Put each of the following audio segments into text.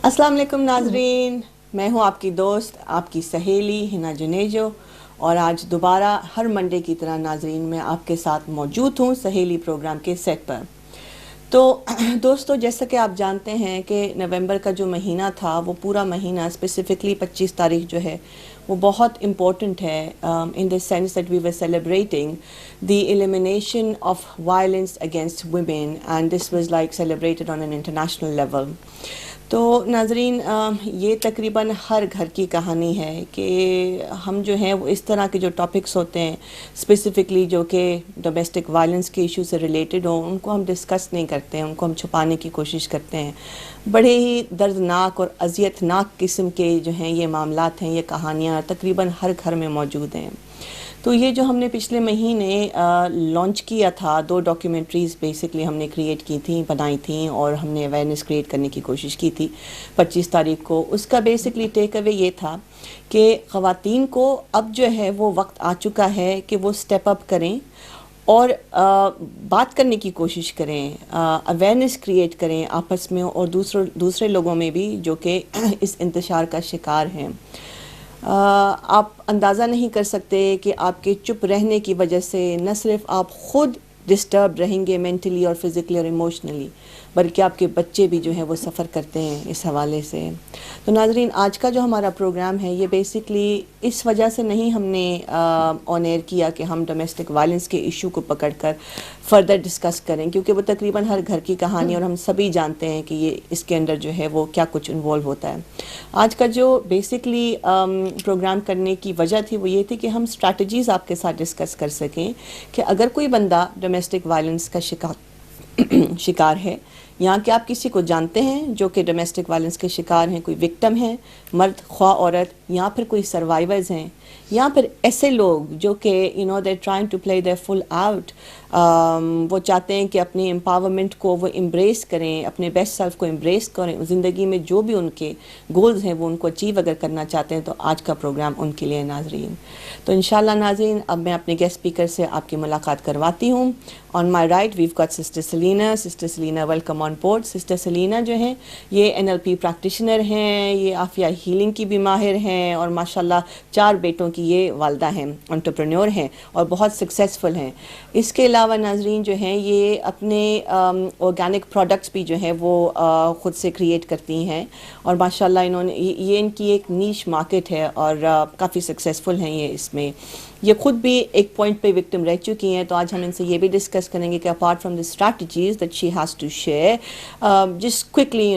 अस्सलाम वालेकुम नाजरीन, मैं हूँ आपकी दोस्त, आपकी सहेली हिना जुनेजो, और आज दोबारा हर मंडे की तरह नाजरीन मैं आपके साथ मौजूद हूँ सहेली प्रोग्राम के सेट पर। तो दोस्तों, जैसा कि आप जानते हैं कि नवंबर का जो महीना था वो पूरा महीना स्पेसिफिकली 25 तारीख जो है वो बहुत इम्पोर्टेंट है in the sense that we were celebrating the elimination of violence against women and this was like celebrated on an international level. तो नाजरीन, ये तकरीबन हर घर की कहानी है कि हम जो हैं वो इस तरह के जो टॉपिक्स होते हैं स्पेसिफ़िकली जो कि डोमेस्टिक वायलेंस के इशू से रिलेटेड हो, उनको हम डिस्कस नहीं करते हैं, उनको हम छुपाने की कोशिश करते हैं। बड़े ही दर्दनाक और अज़ियतनाक किस्म के जो हैं ये मामलात हैं, ये कहानियाँ तकरीबन हर घर में मौजूद हैं। तो ये जो हमने पिछले महीने लॉन्च किया था, 2 डॉक्यूमेंट्रीज़ बेसिकली हमने क्रिएट की थी, बनाई थी, और हमने अवेयरनेस क्रिएट करने की कोशिश की थी 25 तारीख को। उसका बेसिकली टेक अवे ये था कि ख़वातीन को अब जो है वो वक्त आ चुका है कि वो स्टेप अप करें और बात करने की कोशिश करें, अवेयरनेस क्रिएट करें आपस में और दूसरे लोगों में भी जो कि इस इंतशार का शिकार हैं। आप अंदाज़ा नहीं कर सकते कि आपके चुप रहने की वजह से न सिर्फ आप ख़ुद डिस्टर्ब रहेंगे मेंटली और फिज़िकली और इमोशनली, बल्कि आपके बच्चे भी जो हैं वो सफ़र करते हैं इस हवाले से। तो नाजरीन, आज का जो हमारा प्रोग्राम है ये बेसिकली इस वजह से नहीं हमने ऑन एयर किया कि हम डोमेस्टिक वायलेंस के इशू को पकड़कर फ़र्दर डिस्कस करें, क्योंकि वो तकरीबन हर घर की कहानी और हम सभी जानते हैं कि ये इसके अंदर जो है वो क्या कुछ इन्वॉल्व होता है। आज का जो बेसिकली प्रोग्राम करने की वजह थी वो ये थी कि हम स्ट्रैटेजीज़ आपके साथ डिस्कस कर सकें कि अगर कोई बंदा डोमेस्टिक वायलेंस का शिकार है, यहाँ कि आप किसी को जानते हैं जो कि डोमेस्टिक वायलेंस के शिकार हैं, कोई विक्टिम है, मर्द ख्वा औरत, या फिर कोई सर्वाइवर्स हैं, या फिर ऐसे लोग जो कि they trying to play their full out, वो चाहते हैं कि अपनी एम्पावरमेंट को वो एम्ब्रेस करें, अपने बेस्ट सेल्फ को एम्ब्रेस करें, ज़िंदगी में जो भी उनके गोल्स हैं वो उनको अचीव अगर करना चाहते हैं, तो आज का प्रोग्राम उनके लिए नाजरीन। तो इंशाल्लाह नाजरीन, अब मैं अपने गेस्ट स्पीकर से आपकी मुलाकात करवाती हूँ। On my right we've got sister Selina. Sister Selina, welcome on board. Sister Selina जो हैं ये NLP प्रैक्टिशनर हैं, ये आफिया हीलिंग की भी माहिर हैं, और माशाल्लाह 4 बेटों की ये वालदा हैं, एंटरप्रेन्योर हैं और बहुत सक्सेसफुल हैं। इसके अलावा नाजरीन जो हैं ये अपने ऑर्गेनिक प्रोडक्ट्स भी जो हैं वो ख़ुद से क्रिएट करती हैं, और माशाल्लाह इन्होंने ये इनकी एक नीश मार्केट है और काफ़ी सक्सेसफुल हैं ये इसमें। ये खुद भी एक पॉइंट पे विक्टिम रह चुकी हैं, तो आज हम इनसे ये भी डिस्कस करेंगे कि apart from the strategies that she has to share, just quickly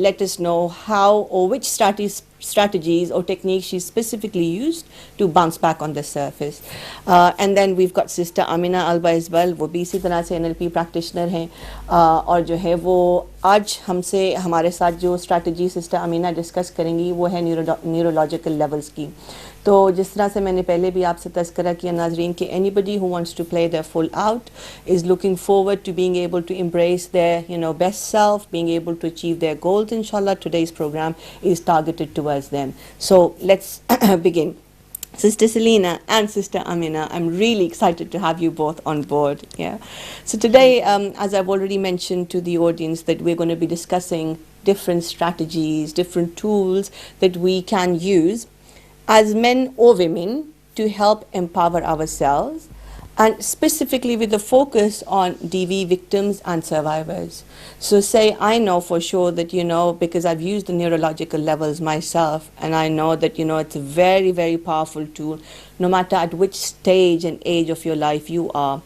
let us know how और which strategies or techniques she specifically used to bounce back on the surface. And then we've got sister Amina Alba as well, वो भी इसी तरह से NLP practitioner हैं, और जो है वो आज हमसे हमारे साथ जो strategy sister Amina डिस्कस करेंगी वो है न्यूरोलॉजिकल लेवल्स की। तो जिस तरह से मैंने पहले भी आपसे तज़किरा किया नाजरीन कि anybody who wants to play their full out is looking forward to being able to embrace their best self, being able to achieve their goals. Inshallah, today's program is targeted towards them. So let's begin. Sister Selena and Sister Amina, I'm really excited to have you both on board. Yeah. So today, as I've already mentioned to the audience, that we're going to be discussing different strategies, different tools that we can use as men or women to help empower ourselves, and specifically with the focus on DV victims and survivors. So say I know for sure that because I've used the neurological levels myself, and I know that it's a very, very powerful tool no matter at which stage and age of your life you are.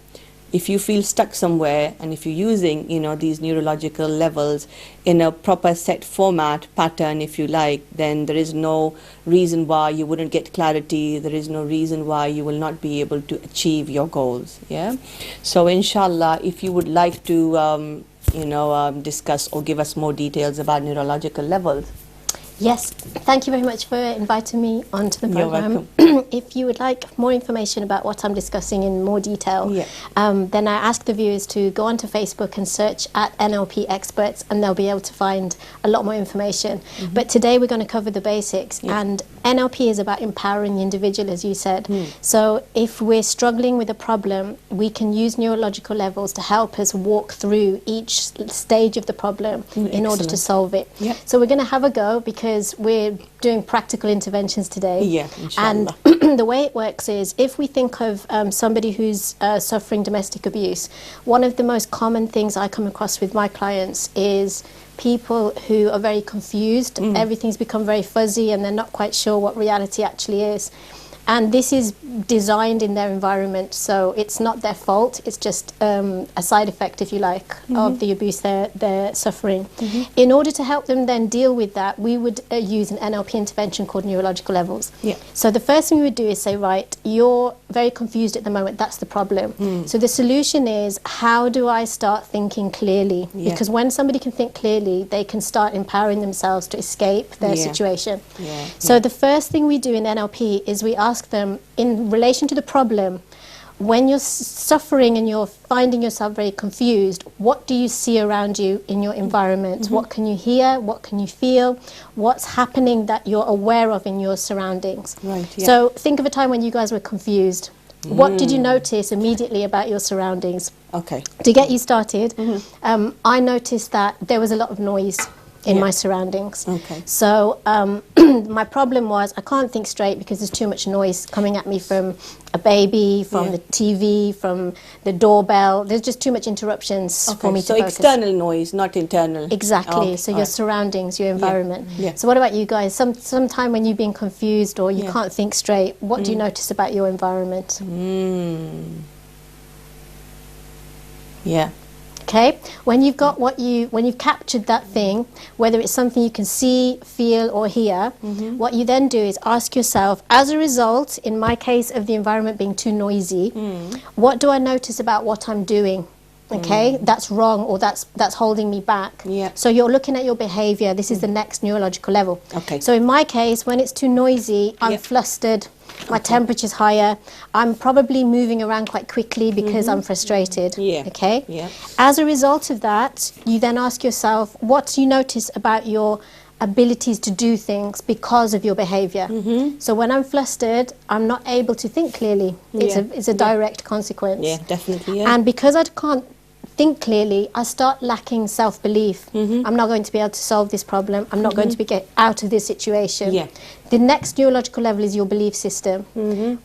If you feel stuck somewhere and if you're using these neurological levels in a proper set format pattern, if you like, then there is no reason why you wouldn't get clarity. There is no reason why you will not be able to achieve your goals. Yeah. So inshallah, if you would like to discuss or give us more details about neurological levels. Yes, thank you very much for inviting me onto the program. You're welcome. If you would like more information about what I'm discussing in more detail, then I ask the viewers to go onto Facebook and search at NLP experts, and they'll be able to find a lot more information. But today we're going to cover the basics, and NLP is about empowering the individual, as you said. So if we're struggling with a problem, we can use neurological levels to help us walk through each stage of the problem in order to solve it. So we're going to have a go, because we're doing practical interventions today. Inshallah. And the way it works is, if we think of somebody who's suffering domestic abuse, one of the most common things I come across with my clients is people who are very confused. Everything's become very fuzzy and they're not quite sure what reality actually is. And this is designed in their environment, so it's not their fault. It's just a side effect, if you like, of the abuse they're suffering. In order to help them then deal with that, we would use an NLP intervention called neurological levels. So the first thing we would do is say, right, you're very confused at the moment. That's the problem. So the solution is, how do I start thinking clearly? Because when somebody can think clearly, they can start empowering themselves to escape their situation. So the first thing we do in NLP is we ask them, in relation to the problem, when you're suffering and you're finding yourself very confused, what do you see around you in your environment? What can you hear? What can you feel? What's happening that you're aware of in your surroundings? So think of a time when you guys were confused. What did you notice immediately about your surroundings? To get you started, I noticed that there was a lot of noise in my surroundings. So my problem was, I can't think straight because there's too much noise coming at me from a baby, from the TV, from the doorbell. There's just too much interruptions for me to focus. So external noise, not internal. Exactly. So your surroundings, your environment. So what about you guys? Sometime when you've been confused or you can't think straight, what do you notice about your environment? Okay, when you've got when you've captured that thing, whether it's something you can see, feel or hear, what you then do is ask yourself, as a result, in my case of the environment being too noisy, what do I notice about what I'm doing? Okay, that's wrong, or that's holding me back. So you're looking at your behavior. This is the next neurological level. So in my case, when it's too noisy, I'm flustered, my temperature's higher, I'm probably moving around quite quickly because I'm frustrated. Okay, as a result of that, you then ask yourself, what do you notice about your abilities to do things because of your behavior? So when I'm flustered, I'm not able to think clearly. It's a direct consequence. Definitely. And because I can't think clearly, I start lacking self-belief. I'm not going to be able to solve this problem. I'm not going to get out of this situation. The next neurological level is your belief system.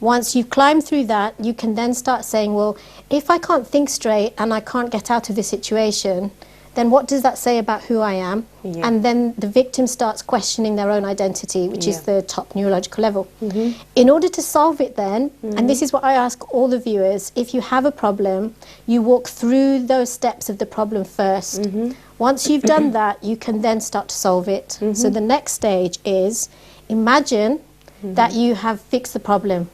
Once you've climbed through that, you can then start saying, well, if I can't think straight and I can't get out of this situation, then what does that say about who I am? And then the victim starts questioning their own identity, which is the top neurological level. In order to solve it then, and this is what I ask all the viewers, if you have a problem, you walk through those steps of the problem first. Once you've done that, you can then start to solve it. So the next stage is, imagine that you have fixed the problem.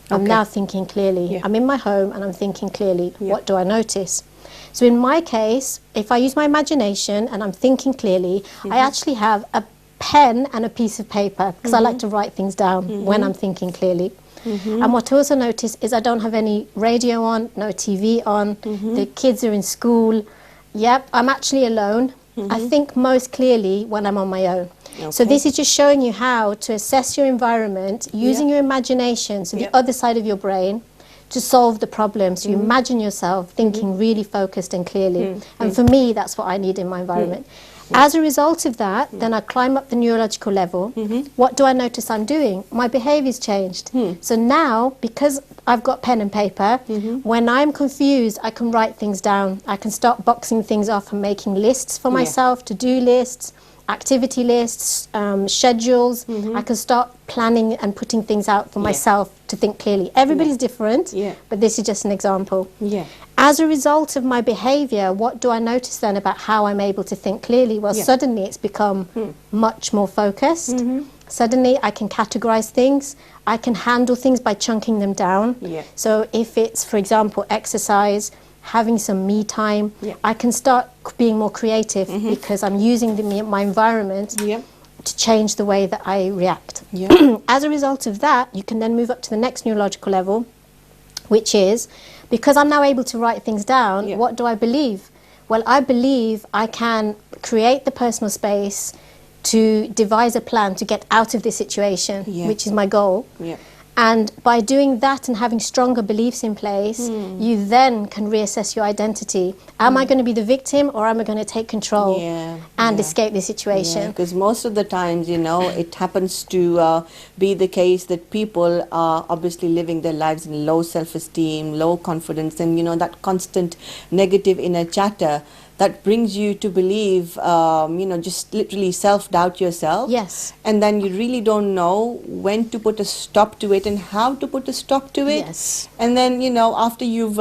I'm now thinking clearly. I'm in my home and I'm thinking clearly. What do I notice? So in my case, if I use my imagination and I'm thinking clearly, I actually have a pen and a piece of paper, because I like to write things down when I'm thinking clearly. And what I also notice is I don't have any radio on, no TV on, the kids are in school. I'm actually alone. I think most clearly when I'm on my own. So this is just showing you how to assess your environment using your imagination, so the other side of your brain, to solve the problem. So you imagine yourself thinking really focused and clearly. And for me, that's what I need in my environment. As a result of that, then I climb up the neurological level. What do I notice I'm doing? My behavior's changed. So now, because I've got pen and paper, when I'm confused, I can write things down. I can start boxing things off and making lists for myself, to-do lists, activity lists, schedules. I can start planning and putting things out for myself to think clearly. Everybody's different, but this is just an example. As a result of my behavior, what do I notice then about how I'm able to think clearly? Well, suddenly it's become much more focused. Suddenly I can categorize things. I can handle things by chunking them down. So if it's, for example, exercise, having some me time, I can start being more creative because I'm using my environment to change the way that I react. As a result of that, you can then move up to the next neurological level, which is, because I'm now able to write things down, what do I believe? Well, I believe I can create the personal space to devise a plan to get out of this situation, which is my goal. Yeah. And by doing that and having stronger beliefs in place, you then can reassess your identity. Am I going to be the victim, or am I going to take control and escape the situation? Because most of the times, you know, it happens to be the case that people are obviously living their lives in low self-esteem, low confidence, and, you know, that constant negative inner chatter that brings you to believe, you know, just literally self-doubt yourself. Yes. And then you really don't know when to put a stop to it and how to put a stop to it. Yes. And then, you know, after you've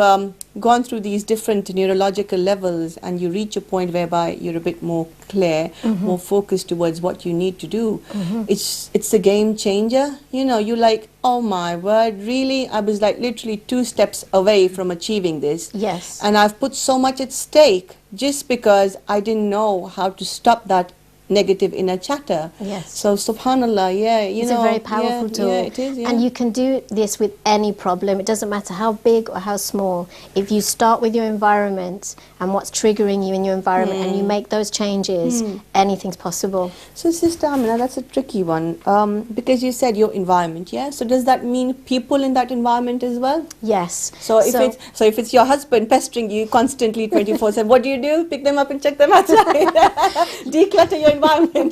gone through these different neurological levels and you reach a point whereby you're a bit more clear, more focused towards what you need to do, it's a game changer. You know, you're like, oh my word, really? I was like literally 2 steps away from achieving this. Yes. And I've put so much at stake just because I didn't know how to stop that negative inner chatter. Yes. So subhanallah, it's a very powerful tool. Yeah, it is, And you can do this with any problem. It doesn't matter how big or how small. If you start with your environment and what's triggering you in your environment and you make those changes, anything's possible. So Sister Amina, that's a tricky one, because you said your environment, yeah? So does that mean people in that environment as well? Yes. So if it's your husband pestering you constantly 24/7, what do? Pick them up and check them outside. Declutter your environment.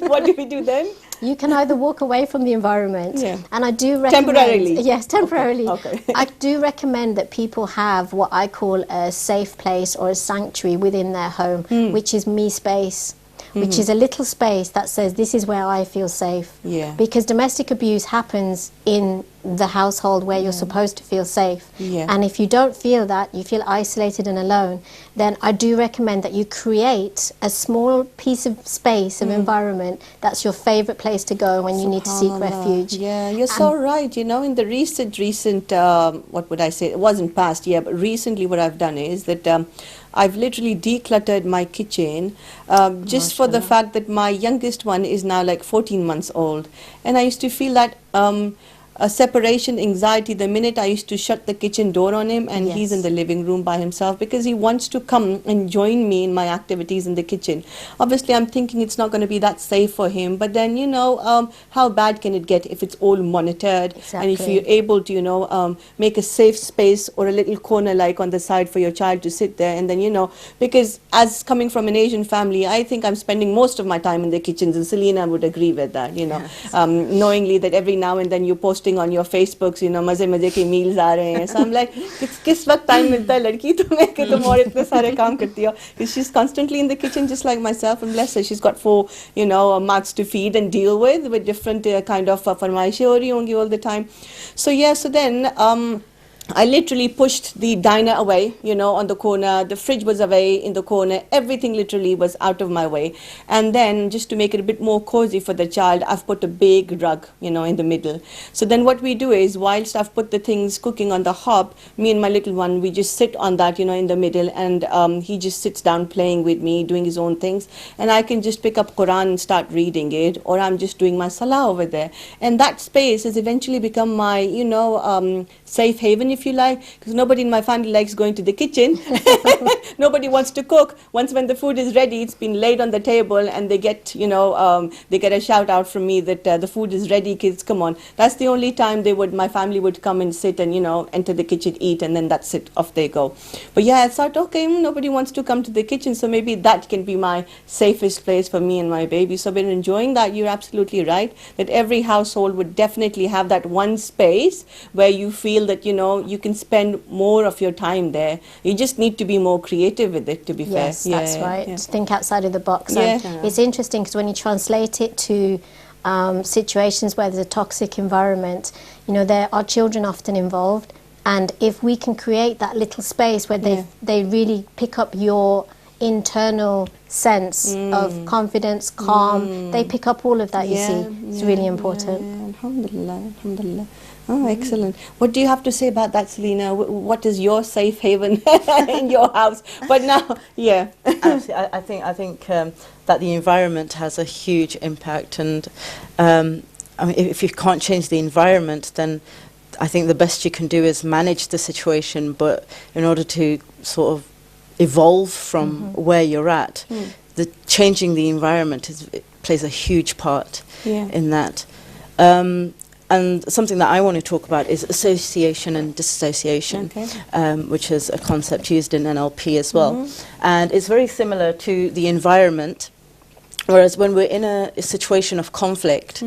What do we do then? You can either walk away from the environment, and I do recommend... Temporarily? Yes, temporarily. Okay. I do recommend that people have what I call a safe place or a sanctuary within their home, which is me space, which is a little space that says, this is where I feel safe. Yeah. Because domestic abuse happens in the household where you're supposed to feel safe. Yeah. And if you don't feel that, you feel isolated and alone, then I do recommend that you create a small piece of space, of environment, that's your favorite place to go when you need to seek refuge. Yeah, you're so right. You know, in the recent, what would I say, it wasn't past, but recently what I've done is that I've literally decluttered my kitchen just for the fact that my youngest one is now like 14 months old. And I used to feel that a separation anxiety the minute I used to shut the kitchen door on him and he's in the living room by himself, because he wants to come and join me in my activities in the kitchen. Obviously, I'm thinking it's not going to be that safe for him, but then, you know, how bad can it get if it's all monitored? And if you're able to, you know, make a safe space or a little corner like on the side for your child to sit there, and then, you know, because as coming from an Asian family, I think I'm spending most of my time in the kitchens, and Selena would agree with that, you know, knowingly that every now and then you're posting on your Facebooks, you know, maze ke meals aa rahe hain. So I'm like, kis waqt time milta hai ladki tumhe ke tum aur itne sare kaam karti ho? Because she's constantly in the kitchen just like myself, and bless her, she's got 4, you know, mouths to feed and deal with different kind of farmaishein ho rahi hongi all the time. So yeah, so then I literally pushed the diner away, you know, on the corner. The fridge was away in the corner. Everything literally was out of my way. And then just to make it a bit more cozy for the child, I've put a big rug, you know, in the middle. So then what we do is, whilst I've put the things cooking on the hob, me and my little one, we just sit on that, you know, in the middle, and he just sits down playing with me, doing his own things. And I can just pick up Quran and start reading it, or I'm just doing my salah over there. And that space has eventually become my, you know, safe haven, if you like, because nobody in my family likes going to the kitchen. Nobody wants to cook. Once when the food is ready, it's been laid on the table, and they get, you know, they get a shout out from me that the food is ready, kids, come on. That's the only time my family would come and sit and, you know, enter the kitchen, eat, and then that's it, off they go. But yeah, I thought, okay, nobody wants to come to the kitchen, so maybe that can be my safest place for me and my baby. So I've been enjoying that. You're absolutely right, that every household would definitely have that one space where you feel that, you know, you can spend more of your time there. You just need to be more creative with it, to be fair. Yes, that's right. Yeah. Think outside of the box. Yeah. It's interesting because when you translate it to situations where there's a toxic environment, you know, there are children often involved, and if we can create that little space where they really pick up your internal sense of confidence, calm, they pick up all of that, you see. It's really important. Alhamdulillah, alhamdulillah. Oh, excellent. What do you have to say about that, Selena? What is your safe haven in your house? But now, I think that the environment has a huge impact, and I mean, if you can't change the environment, then I think the best you can do is manage the situation. But in order to sort of evolve from where you're at, changing the environment plays a huge part Yeah. in that. And something that I want to talk about is association and dissociation, which is a concept used in NLP as well. And it's very similar to the environment. Whereas when we're in a situation of conflict,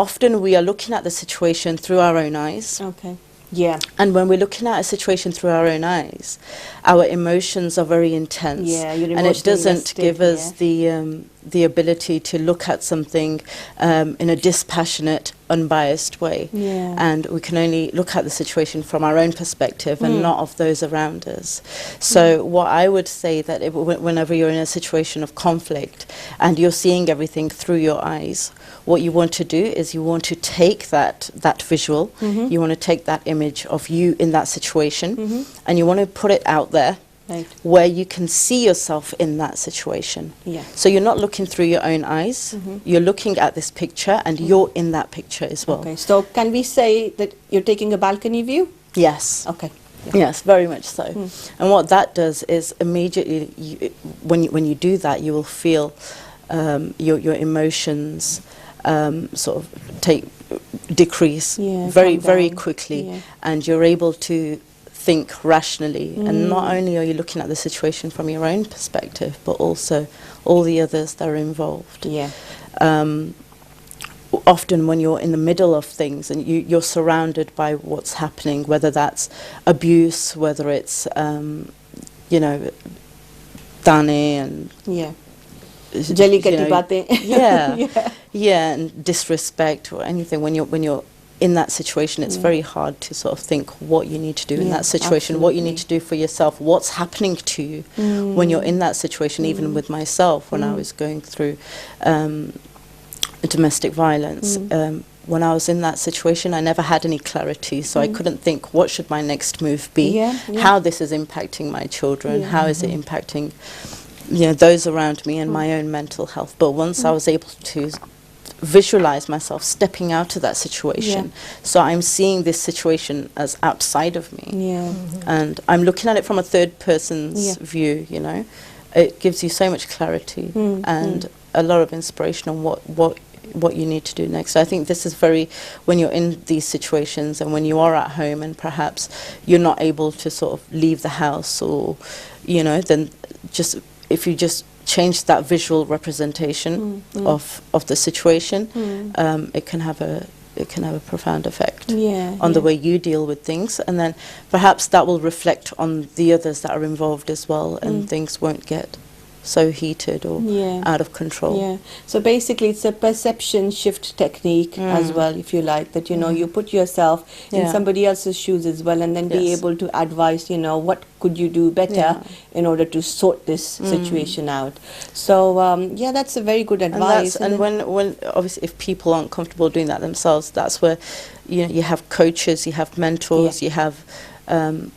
often we are looking at the situation through our own eyes. Okay. Yeah. And when we're looking at a situation through our own eyes, our emotions are very intense. Yeah, you're and it doesn't invested, give us the ability to look at something in a dispassionate, unbiased way. Yeah. And we can only look at the situation from our own perspective and not of those around us. So what I would say that whenever you're in a situation of conflict and you're seeing everything through your eyes, what you want to do is you want to take that visual, you want to take that image of you in that situation, and you want to put it out there. Right. Where you can see yourself in that situation. Yeah. So you're not looking through your own eyes, you're looking at this picture and you're in that picture as well. Okay, so can we say that you're taking a balcony view? Yes. Okay. Yes, very much so. And what that does is immediately, when you do that, you will feel your emotions sort of decrease very quickly, and you're able to think rationally, and not only are you looking at the situation from your own perspective, but also all the others that are involved. Yeah. Often when you're in the middle of things and you're surrounded by what's happening, whether that's abuse, whether it's you know, tane and Jallikatti baatein. and disrespect or anything, when you're in that situation, it's very hard to sort of think what you need to do in that situation, what you need to do for yourself, what's happening to you when you're in that situation. Even with myself, when I was going through domestic violence, when I was in that situation, I never had any clarity, so I couldn't think, what should my next move be? How this is impacting my children, how is it impacting, you know, those around me and my own mental health. But once I was able to visualize myself stepping out of that situation, so I'm seeing this situation as outside of me, and I'm looking at it from a third person's view, you know, it gives you so much clarity and a lot of inspiration on what you need to do next. So I think this is very, when you're in these situations and when you are at home and perhaps you're not able to sort of leave the house, or you know, then just if you just change that visual representation of the situation, it can have a profound effect on the way you deal with things, and then perhaps that will reflect on the others that are involved as well, and things won't get so heated or out of control. Yeah. So basically it's a perception shift technique as well, if you like, that, you know, you put yourself in somebody else's shoes as well, and then be able to advise, you know, what could you do better in order to sort this situation out. So yeah, that's a very good advice. And when obviously if people aren't comfortable doing that themselves, that's where, you know, you have coaches, you have mentors, you have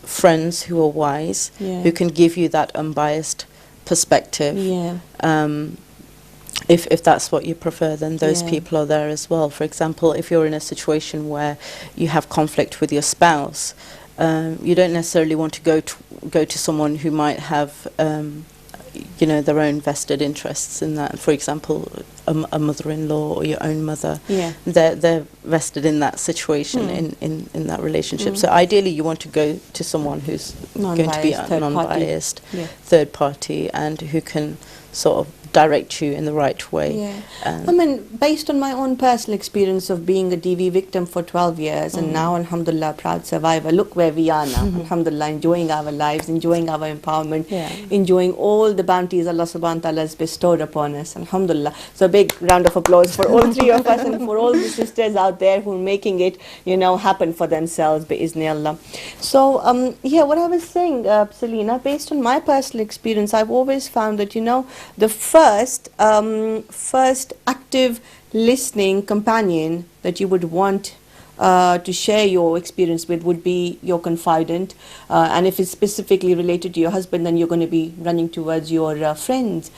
friends who are wise, who can give you that unbiased perspective. If that's what you prefer, then those people are there as well. For example, if you're in a situation where you have conflict with your spouse, you don't necessarily want to go to someone who might have you know, their own vested interests in that. For example, a mother-in-law or your own mother, they're vested in that situation, in that relationship. So ideally you want to go to someone who's going to be a non-biased third party, and who can sort of direct you in the right way. I mean, based on my own personal experience of being a DV victim for 12 years and now, alhamdulillah, proud survivor, look where we are now, alhamdulillah, enjoying our lives, enjoying our empowerment, enjoying all the bounties Allah subhanahu wa ta'ala has bestowed upon us, alhamdulillah. So a big round of applause for all three of us and for all the sisters out there who are making it, you know, happen for themselves, bi'izniallah. So yeah, what I was saying, Selena, based on my personal experience, I've always found that, you know, the first active listening companion that you would want to share your experience with would be your confidant, and if it's specifically related to your husband, then you're going to be running towards your friends.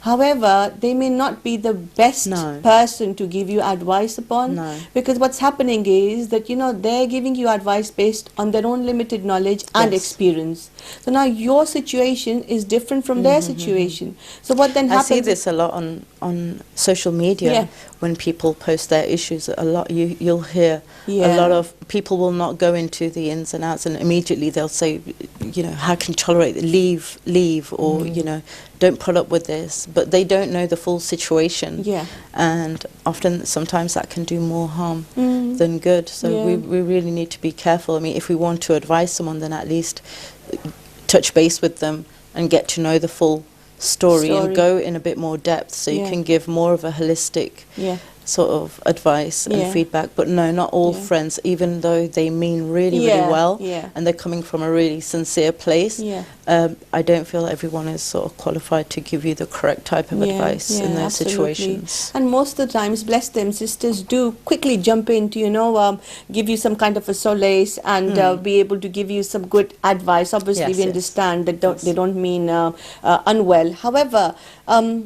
However, they may not be the best person to give you advice upon, because what's happening is that, you know, they're giving you advice based on their own limited knowledge and experience. So now your situation is different from their situation. So what then happens? I see this a lot on social media when people post their issues. A lot you'll hear a lot of people will not go into the ins and outs, and immediately they'll say, you know, how can you tolerate it? Leave, or you know, don't put up with this. But they don't know the full situation, and often sometimes that can do more harm than good. So we really need to be careful. I mean, if we want to advise someone, then at least touch base with them and get to know the full story and go in a bit more depth, so you can give more of a holistic sort of advice and feedback. But no, not all friends, even though they mean really well and they're coming from a really sincere place, I don't feel everyone is sort of qualified to give you the correct type of advice in those situations. And most of the times, bless them, sisters do quickly jump in to, you know, give you some kind of a solace and be able to give you some good advice. Obviously, we understand that they don't mean unwell. However,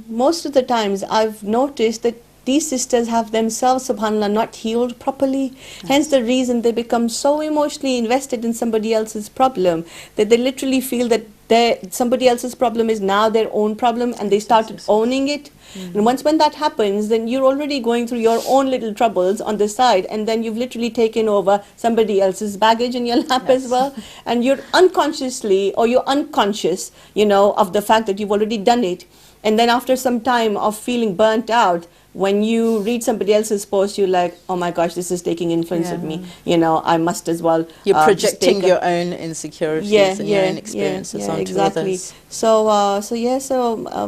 most of the times I've noticed that these sisters have themselves, subhanAllah, not healed properly. Hence the reason they become so emotionally invested in somebody else's problem that they literally feel that somebody else's problem is now their own problem, and they started owning it. And when that happens, then you're already going through your own little troubles on the side, and then you've literally taken over somebody else's baggage in your lap as well. And you're unconsciously, or you're unconscious, you know, of the fact that you've already done it. And then after some time of feeling burnt out, when you read somebody else's post, you're like, oh my gosh, this is taking influence of me. You know, I must as well. You're projecting your own insecurities and your own experiences onto others. So,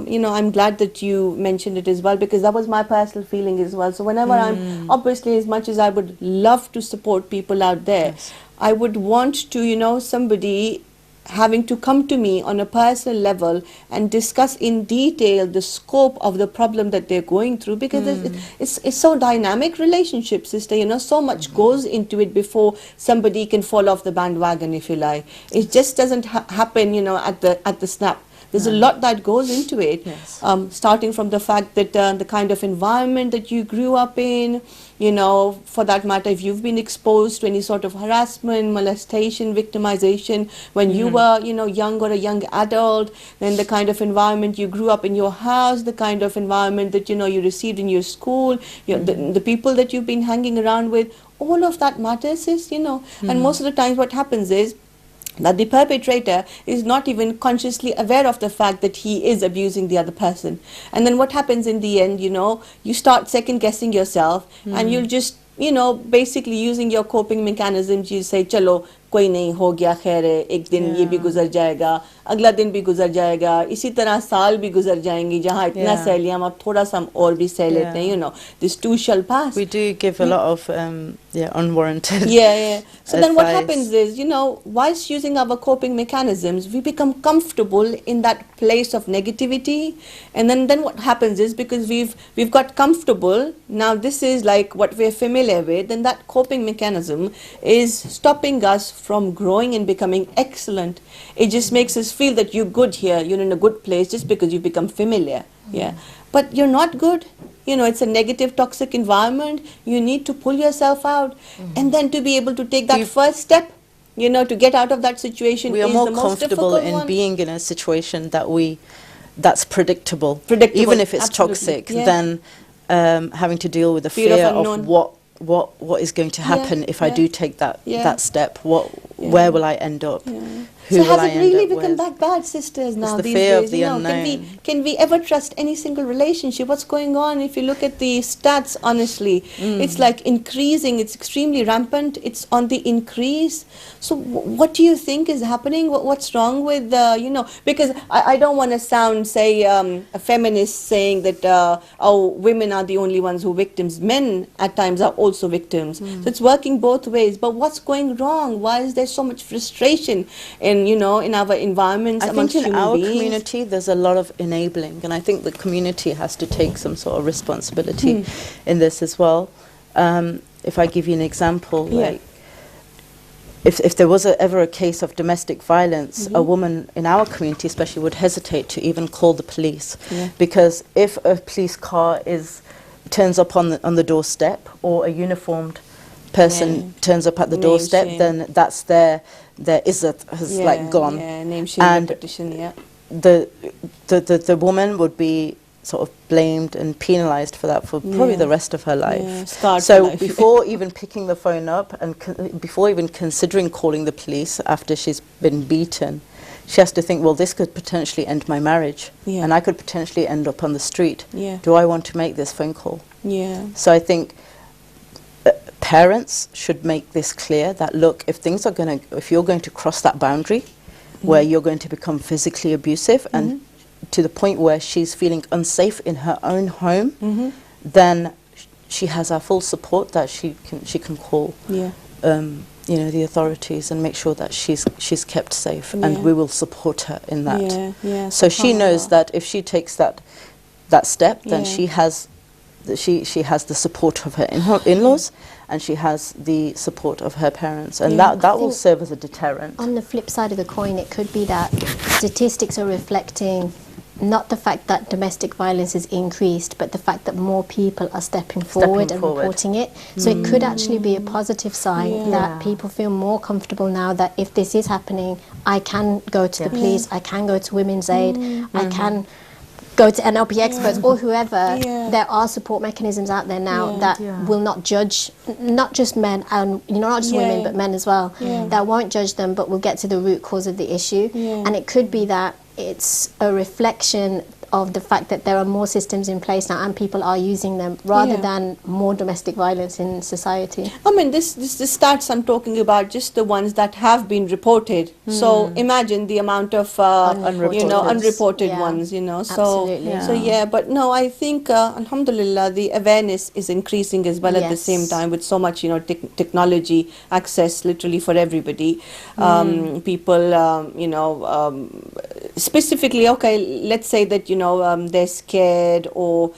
you know, I'm glad that you mentioned it as well, because that was my personal feeling as well. So whenever I'm, obviously, as much as I would love to support people out there, I would want to, you know, somebody having to come to me on a personal level and discuss in detail the scope of the problem that they're going through, because it's so dynamic relationship, sister, you know, so much goes into it before somebody can fall off the bandwagon, if you like. It just doesn't happen, you know, at the snap. There's a lot that goes into it, starting from the fact that the kind of environment that you grew up in, you know, for that matter, if you've been exposed to any sort of harassment, molestation, victimization when you were, you know, young or a young adult, then the kind of environment you grew up in your house, the kind of environment that, you know, you received in your school, the people that you've been hanging around with, all of that matters, you know. And most of the times what happens is that the perpetrator is not even consciously aware of the fact that he is abusing the other person. And then what happens in the end, you know, you start second guessing yourself, and you'll just, you know, basically using your coping mechanisms, you say, chalo, कोई नहीं हो गया खैर है एक दिन ये भी गुजर जाएगा अगला दिन भी गुजर जाएगा इसी तरह साल भी गुजर जाएंगे जहाँ इतना सह लिया हम अब थोड़ा सा हम और भी सह लेते हैं you know this too shall pass. We do give a lot of unwarranted so then what happens is, you know, whilst using our coping mechanisms, we become comfortable in that place of negativity, and then what happens is, because we've got comfortable, now this is like what we're familiar with, then that coping mechanism is stopping us from growing and becoming excellent. It just makes us feel that you're good here, you're in a good place just because you become familiar. But you're not good. You know, it's a negative, toxic environment. You need to pull yourself out, and then to be able to take that first step, you know, to get out of that situation. We are more comfortable in being in a situation that's predictable, even if it's toxic, than having to deal with the fear of what is going to happen if I do take that step. Where will I end up? So has it really become that bad, sisters, now these days? You know, can we ever trust any single relationship? What's going on? If you look at the stats, honestly, it's like increasing. It's extremely rampant. It's on the increase. So what do you think is happening? What's wrong with, you know, because I don't want to sound, say, a feminist saying that, oh, women are the only ones who are victims. Men at times are also victims. So it's working both ways. But what's going wrong? Why is there so much frustration in, you know, in our environments amongst human beings? I think in our community there's a lot of enabling, and I think the community has to take some sort of responsibility in this as well. If I give you an example, like if there was ever a case of domestic violence, a woman in our community especially would hesitate to even call the police, because if a police car turns up on the doorstep, or a uniformed person turns up at the doorstep, then that's their izzat has like gone, name, shame, and repetition, the woman would be sort of blamed and penalized for that for probably the rest of her life. Scarred so for life. before even picking the phone up and before even considering calling the police after she's been beaten, she has to think, well, this could potentially end my marriage, and I could potentially end up on the street. Do I want to make this phone call? So I think parents should make this clear, that look, if you're going to cross that boundary where you're going to become physically abusive and to the point where she's feeling unsafe in her own home, then she has our full support, that she can call the authorities and make sure that she's kept safe, and we will support her in that. So she knows that if she takes that step, then she has the support of her in-laws, and she has the support of her parents, and that will serve as a deterrent. On the flip side of the coin, it could be that statistics are reflecting not the fact that domestic violence has increased, but the fact that more people are stepping forward and reporting it. So it could actually be a positive sign that people feel more comfortable now that if this is happening, I can go to the police, I can go to Women's Aid, I can go to NLP experts or whoever. There are support mechanisms out there now that will not judge, not just men and not just women, but men as well, that won't judge them, but will get to the root cause of the issue. And it could be that it's a reflection of the fact that there are more systems in place now and people are using them, rather than more domestic violence in society. I mean, this stats I'm talking about, just the ones that have been reported. So imagine the amount of unreported ones, Absolutely. So but no, I think alhamdulillah, the awareness is increasing as well at the same time, with so much technology access literally for everybody. People specifically, let's say that they're scared or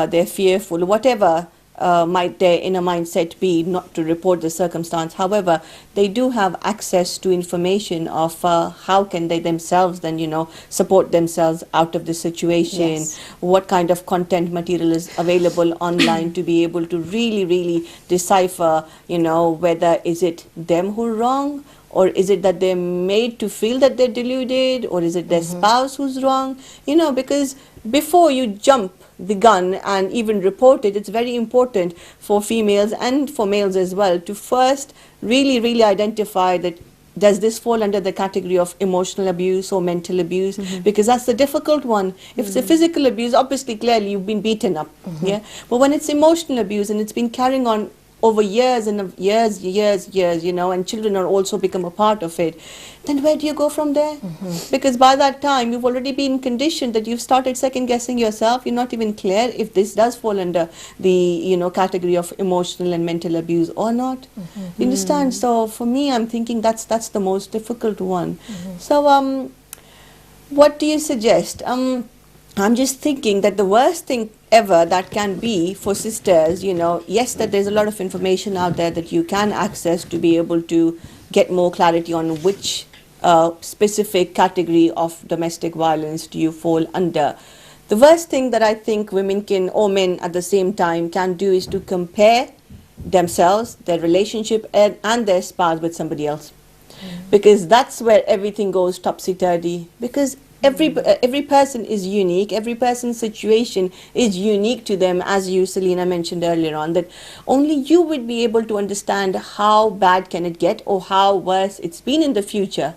they're fearful, whatever might their inner mindset be, not to report the circumstance. However, they do have access to information of how can they themselves then support themselves out of the situation, what kind of content material is available online to be able to really decipher whether is it them who are wrong, or is it that they're made to feel that they're deluded, or is it their spouse who's wrong? Because before you jump the gun and even report it, it's very important for females and for males as well to first really identify that does this fall under the category of emotional abuse or mental abuse, because that's the difficult one. If it's a physical abuse, obviously clearly you've been beaten up, but when it's emotional abuse and it's been carrying on over years and years, and children are also become a part of it, then where do you go from there? Because by that time you've already been conditioned that you've started second guessing yourself. You're not even clear if this does fall under the category of emotional and mental abuse or not. You understand? So for me, I'm thinking that's the most difficult one. So what do you suggest? I'm just thinking that the worst thing ever that can be for sisters, yes, that there's a lot of information out there that you can access to be able to get more clarity on which specific category of domestic violence do you fall under. The worst thing that I think women can, or men at the same time, can do is to compare themselves, their relationship and their spouse with somebody else. Because that's where everything goes topsy-turvy. Because every person is unique, every person's situation is unique to them, as you, Selena, mentioned earlier on, that only you would be able to understand how bad can it get or how worse it's been in the future.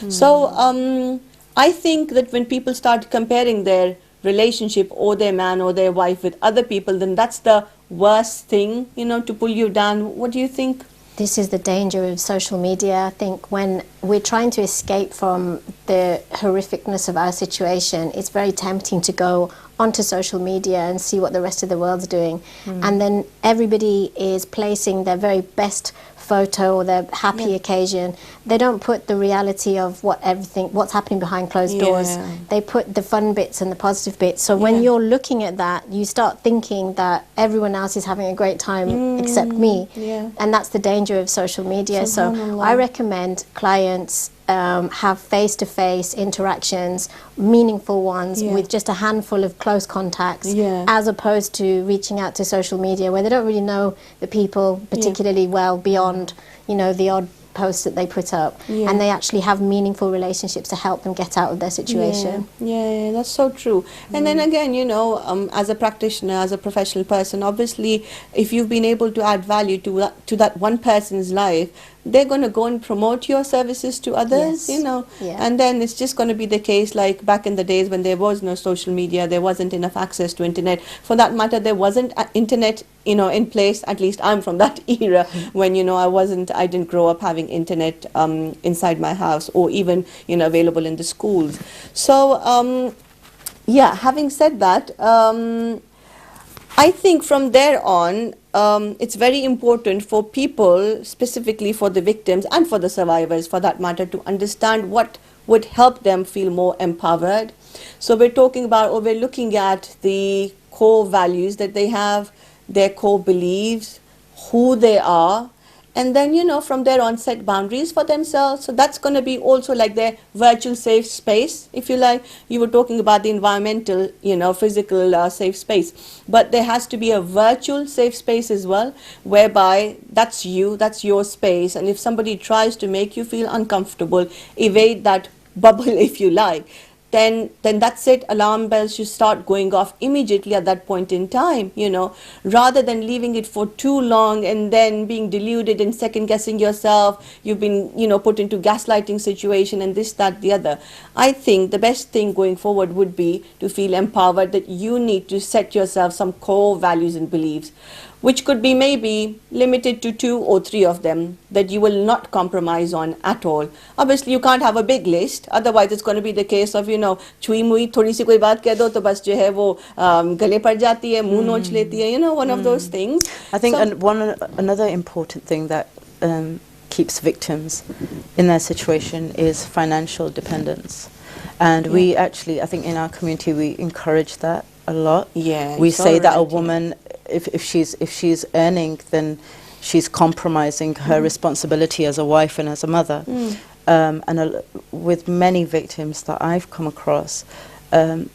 So I think that when people start comparing their relationship or their man or their wife with other people, then that's the worst thing, to pull you down. What do you think? This is the danger of social media. I think when we're trying to escape from the horrificness of our situation, it's very tempting to go onto social media and see what the rest of the world's doing. And then everybody is placing their very best photo or their happy occasion. They don't put the reality of what's happening behind closed doors. They put the fun bits and the positive bits. So when you're looking at that, you start thinking that everyone else is having a great time except me. And that's the danger of social media. So I recommend clients have face-to-face interactions, meaningful ones, with just a handful of close contacts, as opposed to reaching out to social media where they don't really know the people particularly well beyond, you know, the odd posts that they put up, and they actually have meaningful relationships to help them get out of their situation. Yeah, that's so true. And then again, you know, as a practitioner, as a professional person, obviously, if you've been able to add value to that one person's life, they're going to go and promote your services to others, you know. And then it's just going to be the case like back in the days when there was no social media, there wasn't enough access to internet. For that matter, there wasn't internet, you know, in place. At least I'm from that era when, you know, I didn't grow up having internet inside my house or even, you know, available in the schools. So, yeah, having said that, I think from there on, it's very important for people, specifically for the victims and for the survivors for that matter, to understand what would help them feel more empowered. So we're talking about, or we're looking at the core values that they have, their core beliefs, who they are, and then, you know, from there on set boundaries for themselves. So that's going to be also like their virtual safe space, if you like. You were talking about the environmental, you know, physical safe space, but there has to be a virtual safe space as well, whereby that's you, that's your space, and if somebody tries to make you feel uncomfortable, evade that bubble if you like, then that's it. Alarm bells should start going off immediately at that point in time, you know, rather than leaving it for too long and then being deluded and second guessing yourself. You've been, you know, put into gaslighting situation and this, that, the other. I think the best thing going forward would be to feel empowered, that you need to set yourself some core values and beliefs, which could be maybe limited to 2 or 3 of them that you will not compromise on at all. Obviously, you can't have a big list, otherwise it's going to be the case of, you know, chui mui थोड़ी सी कोई बात कह दो तो बस जो है वो गले पड़ जाती है, मुंह नोच लेती है, you know, one of those things. I think another important thing that keeps victims in their situation is financial dependence. And we actually, I think in our community, we encourage that a lot. We say that a woman, if she's earning, then she's compromising her responsibility as a wife and as a mother. And with many victims that I've come across, one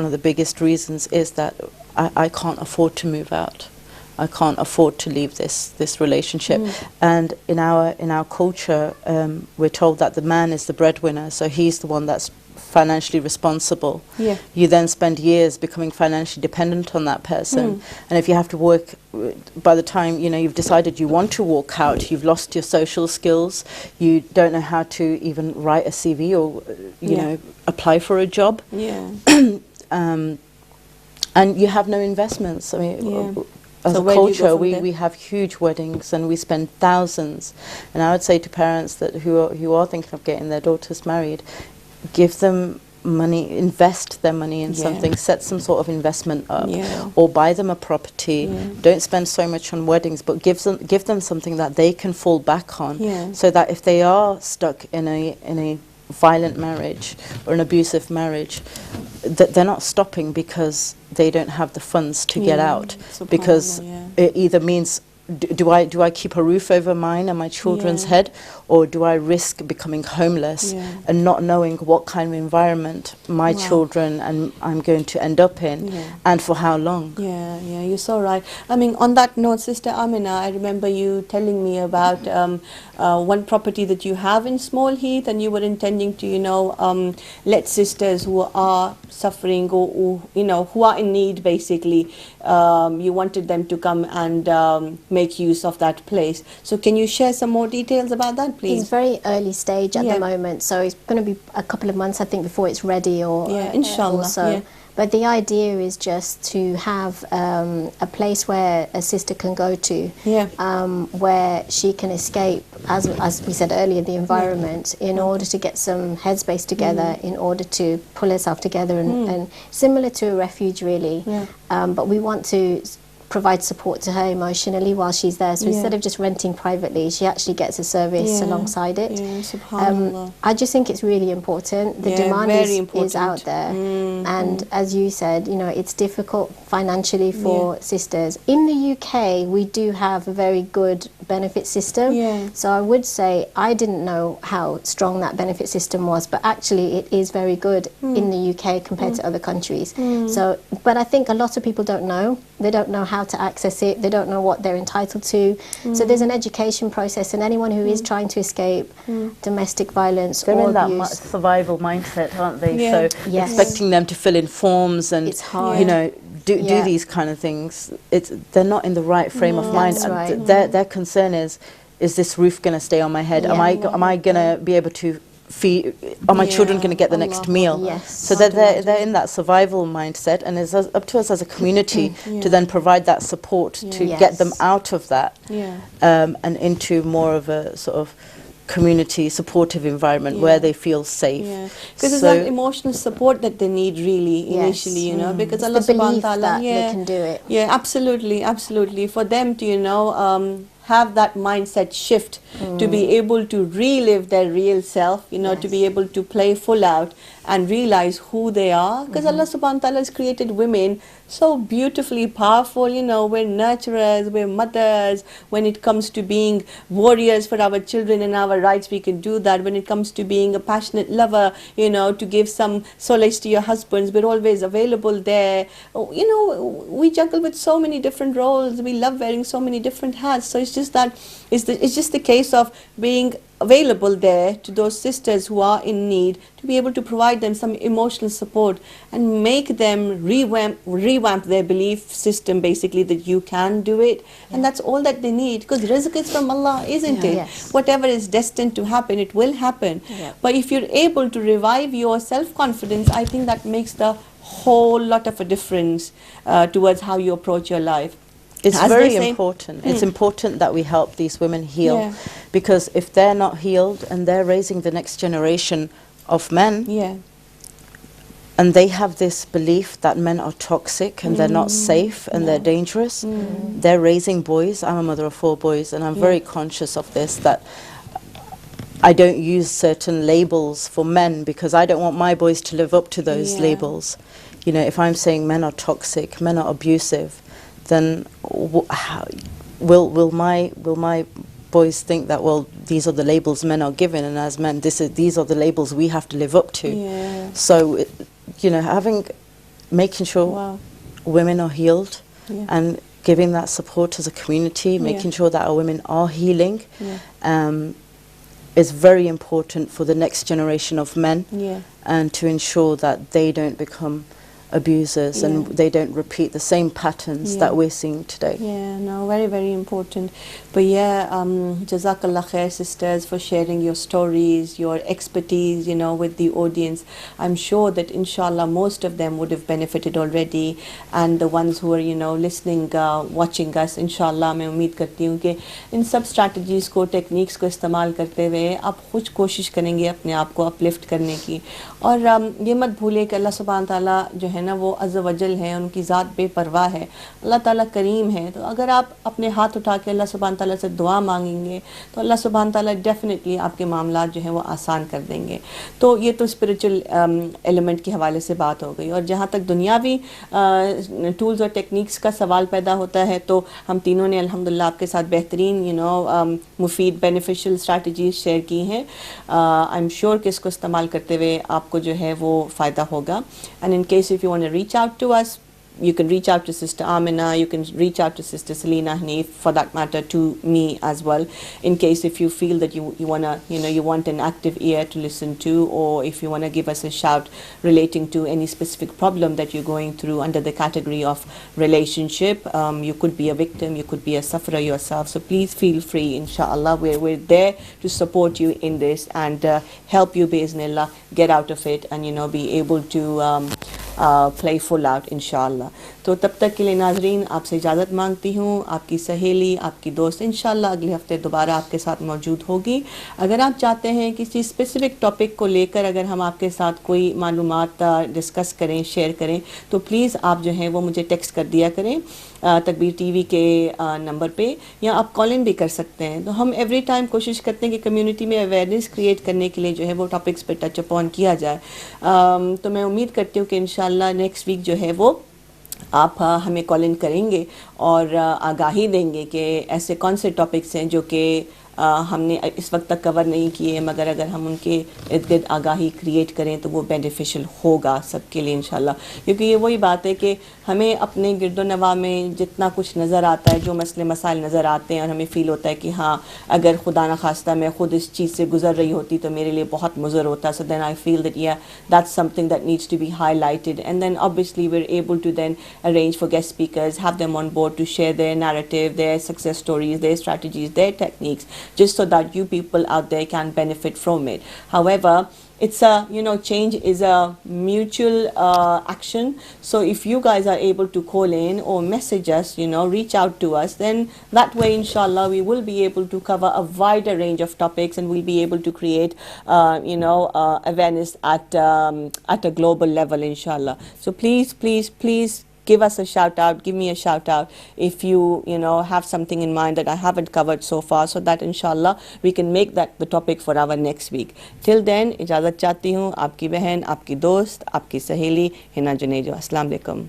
of the biggest reasons is that I can't afford to move out. I can't afford to leave this relationship. And in our culture, we're told that the man is the breadwinner, so he's the one that's financially responsible. You then spend years becoming financially dependent on that person, and if you have to work, by the time, you know, you've decided you want to walk out, you've lost your social skills, you don't know how to even write a CV or you know, apply for a job, and you have no investments. I mean, as a culture, we have huge weddings and we spend thousands, and I would say to parents that who are thinking of getting their daughters married, give them money, invest their money in something, set some sort of investment up, or buy them a property. Don't spend so much on weddings, but give them something that they can fall back on, so that if they are stuck in a violent marriage or an abusive marriage, that they're not stopping because they don't have the funds to get out, because it either means do I keep a roof over mine and my children's head, or do I risk becoming homeless and not knowing what kind of environment my children and I'm going to end up in, and for how long? You're so right. I mean, on that note, Sister Amina, I remember you telling me about one property that you have in Small Heath, and you were intending to, you know, let sisters who are suffering or you know, who are in need, basically, you wanted them to come and make use of that place. So can you share some more details about that, please? It's very early stage at the moment, so it's going to be a couple of months, I think, before it's ready, or inshallah. But the idea is just to have a place where a sister can go to, where she can escape, as we said earlier, the environment, in order to get some headspace together, in order to pull herself together, and similar to a refuge, really. But we want to provide support to her emotionally while she's there. So instead of just renting privately, she actually gets a service alongside it. Subhanallah. I just think it's really important. The demand is out there. And as you said, you know, it's difficult financially for sisters. In the UK, we do have a very good benefit system. So I would say I didn't know how strong that benefit system was, but actually it is very good in the UK compared to other countries. So, but I think a lot of people don't know. They don't know how to access it. They don't know what they're entitled to. So there's an education process, and anyone who is trying to escape domestic violence they're or in that abuse, survival mindset, aren't they? So expecting them to fill in forms and it's hard. you know, do these kind of things. They're not in the right frame of mind. That's right. Their concern is this roof going to stay on my head? Am I going to be able to feed? Are my children going to get the next meal? So they're in that survival mindset, and it's up to us as a community to then provide that support to get them out of that and into more of a sort of community supportive environment where they feel safe. Because it's that emotional support that they need really initially, you know, because Allah subhanahu wa ta'ala, they can do it. Absolutely. For them to, you know, have that mindset shift to be able to relive their real self, you know, to be able to play full out and realize who they are. Because Allah subhanahu wa ta'ala has created women so beautifully powerful, you know, we're nurturers, we're mothers. When it comes to being warriors for our children and our rights, we can do that. When it comes to being a passionate lover, you know, to give some solace to your husbands, we're always available there. You know, we juggle with so many different roles. We love wearing so many different hats. So it's just that, it's just the case of being available there to those sisters who are in need, to be able to provide them some emotional support and make them revamp their belief system, basically, that you can do it. And that's all that they need, because rizq is from Allah, isn't it? Whatever is destined to happen, it will happen. But if you're able to revive your self-confidence, I think that makes the whole lot of a difference towards how you approach your life. It's very important. It's important that we help these women heal, because if they're not healed and they're raising the next generation of men, and they have this belief that men are toxic and they're not safe and they're dangerous, they're raising boys. I'm a mother of 4 boys, and I'm very conscious of this, that I don't use certain labels for men because I don't want my boys to live up to those labels. You know, if I'm saying men are toxic, men are abusive, then will my boys think that, well, these are the labels men are given, and as men, these are the labels we have to live up to? So, you know, making sure women are healed and giving that support as a community, making sure that our women are healing, is very important for the next generation of men, and to ensure that they don't become abusers and they don't repeat the same patterns that we're seeing today. Very, very important. But Jazakallah khair, sisters, for sharing your stories, your expertise, you know, with the audience. I'm sure that inshallah most of them would have benefited already, and the ones who are, you know, listening, watching us, inshallah मैं उम्मीद करती हूँ कि इन सब strategies को, techniques को इस्तेमाल करते हुए आप खुद कोशिश करेंगे अपने आप को uplift करने की। और ये मत भूलें कि अल्लाह सुब्हान ताला जो है ना, वो अज़्ज़ वजल है, उनकी ज़ात बेपरवाह है, अल्लाह ताला करीम है। तो अगर आप अपने हाथ उठा के अल्लाह सुब्हान ताला से दुआ मांगेंगे तो अल्लाह सुब्हान ताला डेफिनेटली आपके मामलात जो है वो आसान कर देंगे। तो ये तो स्पिरिचुअल एलिमेंट के हवाले से बात हो गई। और जहाँ तक दुनियावी टूल्स और टेक्निक्स का सवाल पैदा होता है, तो हम तीनों ने अल्हम्दुलिल्लाह आपके साथ बेहतरीन, यू नो, मुफीद बेनिफिशियल स्ट्रैटेजीज शेयर की हैं। आई एम श्योर कि इसको इस्तेमाल करते हुए आपको जो है वो फ़ायदा होगा। And in case if you want to reach out to us, you can reach out to Sister Amina, you can reach out to Sister Selina Hanif, for that matter to me as well, in case if you feel that you wanna, you know, you want an active ear to listen to, or if you wanna give us a shout relating to any specific problem that you're going through under the category of relationship. You could be a victim, you could be a sufferer yourself, so please feel free, inshallah. We're there to support you in this and help you, bi'iznillah, get out of it and, you know, be able to playful out इंशाल्लाह. तो तब तक के लिए नाजरीन आपसे इजाज़त मांगती हूँ. आपकी सहेली, आपकी दोस्त इंशाल्लाह अगले हफ्ते दोबारा आपके साथ मौजूद होगी. अगर आप चाहते हैं किसी स्पेसिफिक टॉपिक को लेकर अगर हम आपके साथ कोई मालूमात डिस्कस करें, शेयर करें, तो प्लीज़ आप जो है वो मुझे टेक्स्ट कर दिया करें तकबीर टीवी के नंबर पे, या आप कॉल इन भी कर सकते हैं. तो हम एवरी टाइम कोशिश करते हैं कि कम्युनिटी में अवेयरनेस क्रिएट करने के लिए जो है वो टॉपिक्स पे टच अपॉन किया जाए. तो मैं उम्मीद करती हूँ कि इंशाल्लाह नेक्स्ट वीक जो है वो आप हमें कॉल इन करेंगे और आगाही देंगे कि ऐसे कौन से टॉपिक्स हैं जो कि हमने इस वक्त तक कवर नहीं किए, मगर अगर हम उनके इर्द गिर्द आगाही क्रिएट करें तो वो बेनिफिशियल होगा सबके लिए इंशाल्लाह. क्योंकि ये वही बात है कि हमें अपने गिरदो नवा में जितना कुछ नज़र आता है, जो मसले मसाइल नज़र आते हैं, और हमें फ़ील होता है कि हाँ अगर खुदा न खास्ता मैं ख़ुद इस चीज़ से गुज़र रही होती तो मेरे लिए बहुत मुज़र होता. So then I feel that yeah that's something that needs to be highlighted, and then obviously we are able to then arrange for guest speakers, have them on board to share their narrative, their success stories, their strategies, their techniques, just so that you people out there can benefit from it. However, it's a, change is a mutual action. So if you guys are able to call in or message us, reach out to us, then that way inshallah we will be able to cover a wider range of topics, and we'll be able to create awareness at a global level inshallah. So please give us a shout out, give me a shout out if you have something in mind that I haven't covered so far, so that inshallah we can make that the topic for our next week. Till then इजाज़त चाहती हूँ. आपकी बहन, आपकी दोस्त, आपकी सहेली हिना जुनेजो. अस्सलाम वालेकुम.